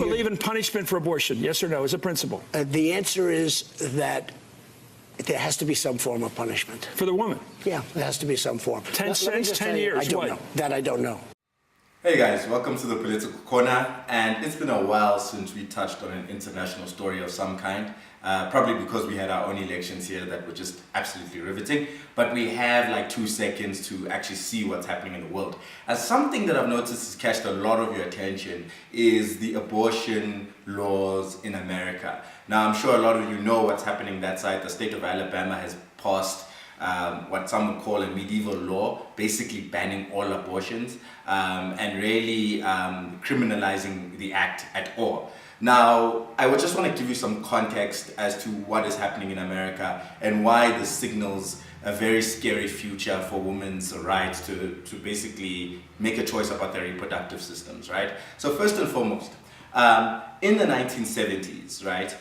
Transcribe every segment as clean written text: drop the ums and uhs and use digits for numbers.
Believe in punishment for abortion, yes or no, as a principle? The answer is that there has to be some form of punishment. For the woman? Yeah, there has to be some form. 10 cents, 10 years, I don't what? know. That I don't know. Hey guys, welcome to the Political Corner, and it's been a while since we touched on an international story of some kind, probably because we had our own elections here that were just absolutely riveting, but we have like 2 seconds to actually see what's happening in the world. As something that I've noticed has catched a lot of your attention is the abortion laws in America. Now I'm sure a lot of you know what's happening that side. The state of Alabama has passed what some would call a medieval law, basically banning all abortions and really criminalizing the act at all. Now, I would just want to give you some context as to what is happening in America and why this signals a very scary future for women's rights to basically make a choice about their reproductive systems, right? So first and foremost, in the 1970s, right,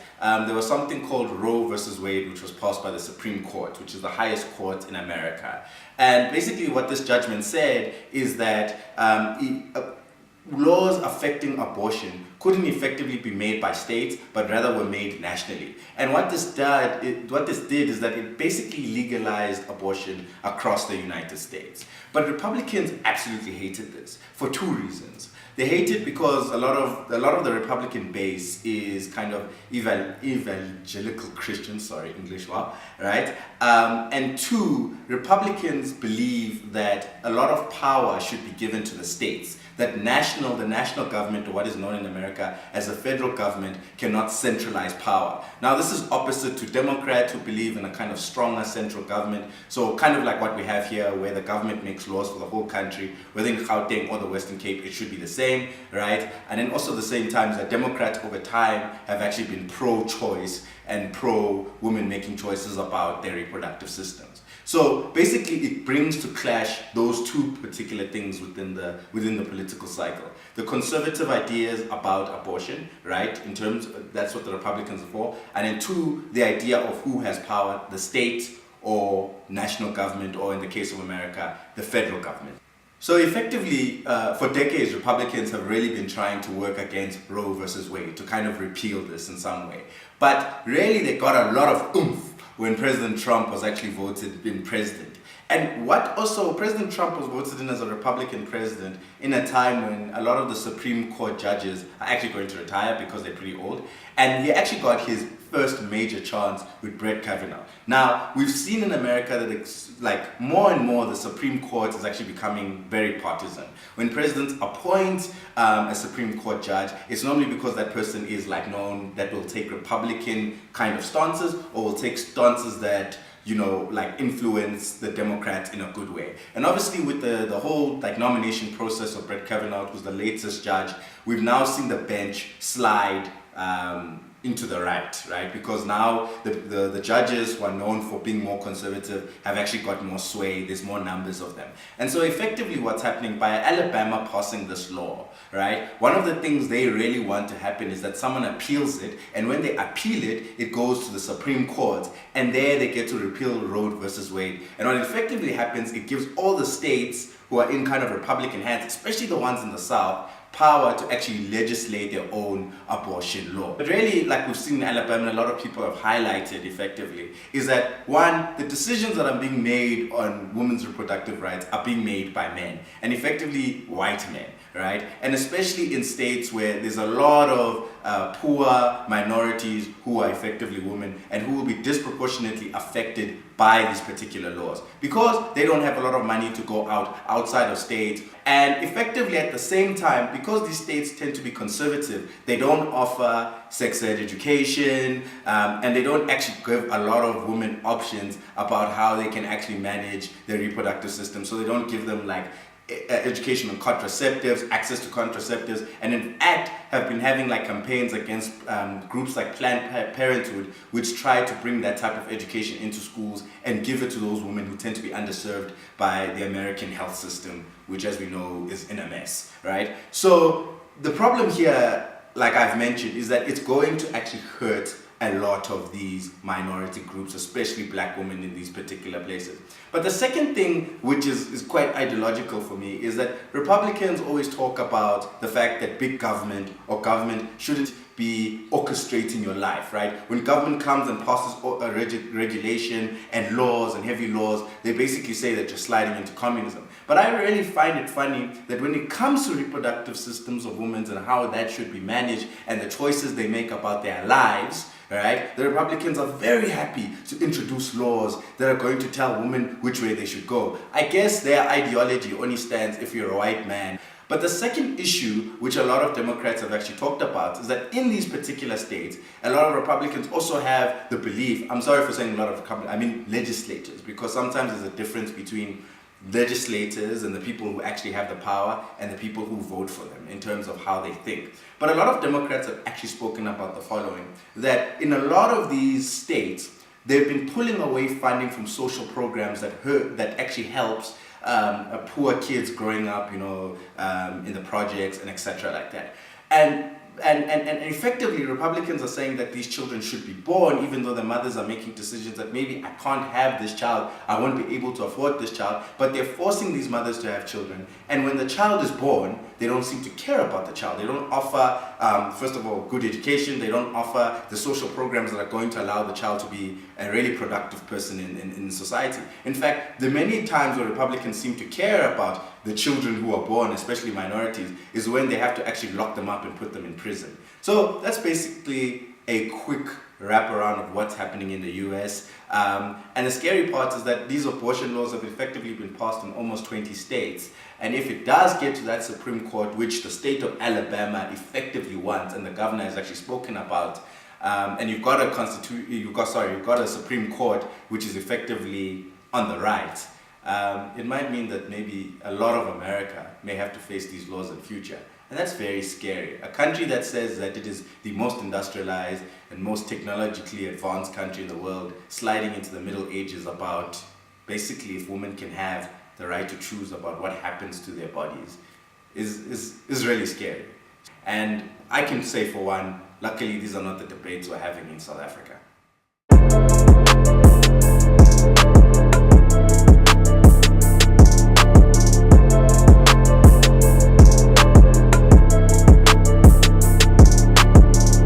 there was something called Roe versus Wade, which was passed by the Supreme Court, which is the highest court in America. And basically what this judgment said is that laws affecting abortion couldn't effectively be made by states, but rather were made nationally. And what this did is that it basically legalized abortion across the United States. But Republicans absolutely hated this for two reasons. They hate it because a lot of the Republican base is kind of evangelical Christians, sorry, English, wow, right? And two, Republicans believe that a lot of power should be given to the states. That the national government, or what is known in America as the federal government, cannot centralize power. Now this is opposite to Democrats who believe in a kind of stronger central government. So kind of like what we have here, where the government makes laws for the whole country, whether in Gauteng or the Western Cape, it should be the same, right? And then also the same times that Democrats over time have actually been pro-choice and pro-women making choices about their reproductive systems. So basically it brings to clash those two particular things within the political cycle. The conservative ideas about abortion, right, in terms of, that's what the Republicans are for, and then two, the idea of who has power, the state or national government, or in the case of America, the federal government. So effectively, for decades, Republicans have really been trying to work against Roe versus Wade to kind of repeal this in some way. But really they got a lot of oomph when President Trump was actually voted in president. And what also, President Trump was voted in as a Republican president in a time when a lot of the Supreme Court judges are actually going to retire because they're pretty old. And he actually got his first major chance with Brett Kavanaugh. Now, we've seen in America that it's like more and more the Supreme Court is actually becoming very partisan. When presidents appoint a Supreme Court judge, it's normally because that person is like known that will take Republican kind of stances or will take stances that, you know, like influence the Democrats in a good way. And obviously with the whole like nomination process of Brett Kavanaugh, who's the latest judge, we've now seen the bench slide into the right? Because now the judges who are known for being more conservative have actually got more sway, there's more numbers of them. And so effectively what's happening by Alabama passing this law, right, one of the things they really want to happen is that someone appeals it, and when they appeal it, it goes to the Supreme Court, and there they get to repeal Roe versus Wade. And what effectively happens, it gives all the states who are in kind of Republican hands, especially the ones in the South, power to actually legislate their own abortion law. But really, like we've seen in Alabama, and a lot of people have highlighted effectively, is that one, the decisions that are being made on women's reproductive rights are being made by men, and effectively white men, right? And especially in states where there's a lot of poor minorities who are effectively women and who will be disproportionately affected by these particular laws because they don't have a lot of money to go outside of states. And effectively at the same time, because these states tend to be conservative, they don't offer sex ed education and they don't actually give a lot of women options about how they can actually manage their reproductive system. So they don't give them like education on contraceptives, access to contraceptives, and in fact have been having like campaigns against groups like Planned Parenthood, which try to bring that type of education into schools and give it to those women who tend to be underserved by the American health system, which as we know is in a mess, right? So the problem here, like I've mentioned, is that it's going to actually hurt a lot of these minority groups, especially black women in these particular places. But the second thing, which is quite ideological for me, is that Republicans always talk about the fact that big government or government shouldn't be orchestrating your life, right? When government comes and passes a regulation and laws and heavy laws, they basically say that you're sliding into communism. But I really find it funny that when it comes to reproductive systems of women and how that should be managed and the choices they make about their lives, right? The Republicans are very happy to introduce laws that are going to tell women which way they should go. I guess their ideology only stands if you're a white man. But the second issue, which a lot of Democrats have actually talked about, is that in these particular states, a lot of Republicans also have the belief, I'm sorry for saying a lot of, I mean legislators, because sometimes there's a difference between legislators and the people who actually have the power and the people who vote for them in terms of how they think. But a lot of Democrats have actually spoken about the following, that in a lot of these states, they've been pulling away funding from social programs that actually helps poor kids growing up, in the projects and etc. like that. And effectively, Republicans are saying that these children should be born, even though the mothers are making decisions that maybe I can't have this child, I won't be able to afford this child, but they're forcing these mothers to have children. And when the child is born, they don't seem to care about the child. They don't offer, first of all, good education. They don't offer the social programs that are going to allow the child to be a really productive person in society. In fact, the many times where Republicans seem to care about the children who are born, especially minorities, is when they have to actually lock them up and put them in prison. So that's basically a quick wraparound of what's happening in the US. And the scary part is that these abortion laws have effectively been passed in almost 20 states. And if it does get to that Supreme Court, which the state of Alabama effectively wants, and the governor has actually spoken about, and you've got a Supreme Court which is effectively on the right, it might mean that maybe a lot of America may have to face these laws in future. And that's very scary. A country that says that it is the most industrialized and most technologically advanced country in the world, sliding into the Middle Ages about basically if women can have the right to choose about what happens to their bodies, is really scary. And I can say for one, luckily these are not the debates we're having in South Africa.